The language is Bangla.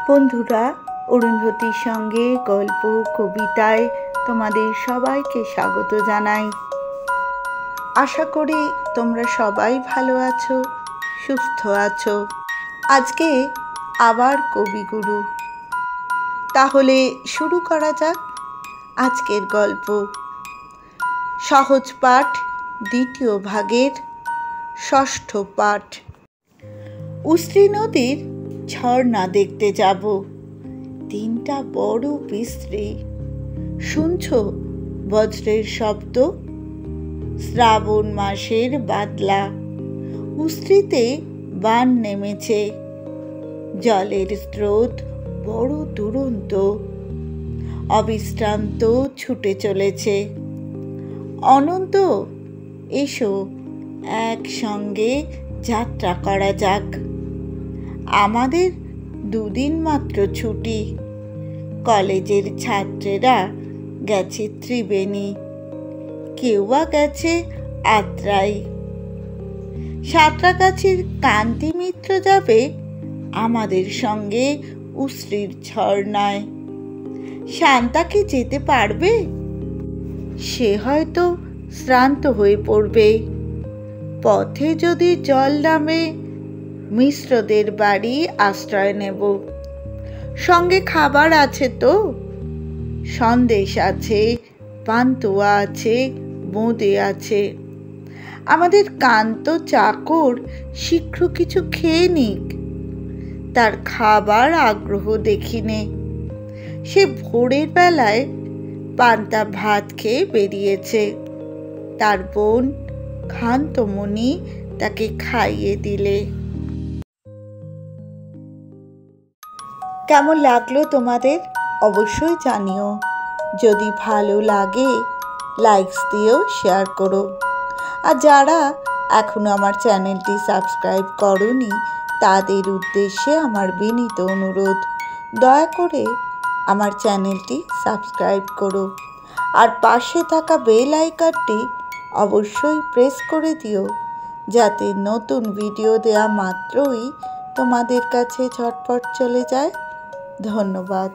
বন্ধুরা, অরুন্ধতির সঙ্গে গল্প কবিতায় তোমাদের সবাইকে স্বাগত জানাই। আশা করি তোমরা সবাই ভালো আছো, সুস্থ আছো। আজকে আবার কবিগুরু। তাহলে শুরু করা যাক আজকের গল্প। সহজ পাঠ দ্বিতীয় ভাগের ষষ্ঠ পাঠ। উস্ত্রি নদীর ঝর্ণা দেখতে যাব। দিনটা বড় বিশ্রী। শুনছ বজ্রের শব্দ? শ্রাবণ মাসের বাদলা। উস্ত্রিতে বান নেমেছে। জলের স্রোত বড় দুরন্ত, অবিশ্রান্ত ছুটে চলেছে। অনন্ত, এসো একসঙ্গে যাত্রা করা যাক। আমাদের দুদিন মাত্র ছুটি। কলেজের ছাত্রেরা গেছে ত্রিবেণী, কেউ বা গেছে আত্রাই। সাঁতরাগাছির কান্তি মিত্র যাবে আমাদের সঙ্গে উস্ত্রির ঝর্ণায়। শান্তা কি যেতে পারবে? সে হয়তো শ্রান্ত হয়ে পড়বে। পথে যদি জল নামে, মিশ্রদের বাড়ি আশ্রয় নেব। সঙ্গে খাবার আছে তো? সন্দেশ আছে, পান্তুয়া আছে, বোঁদে আছে। আমাদের কান্ত চাকর শীঘ্র কিছু খেয়ে নিক। তার খাবার আগ্রহ দেখিনে। সে ভোরের বেলায় পান্তা ভাত খেয়ে বেরিয়েছে। তার বোন ক্ষান্তমণি তাকে খাইয়ে দিলে। কেমন লাগলো তোমাদের অবশ্যই জানিও। যদি ভালো লাগে লাইকস দিয়েও শেয়ার করো। আর যারা এখনো আমার চ্যানেলটি সাবস্ক্রাইব করোনি তাদের উদ্দেশ্যে আমার বিনীত অনুরোধ, দয়া করে আমার চ্যানেলটি সাবস্ক্রাইব করো। আর পাশে থাকা বেল আইকনটি অবশ্যই প্রেস করে দিও, যাতে নতুন ভিডিও দেওয়া মাত্রই তোমাদের কাছে ঝটপট চলে যায়। ধন্যবাদ।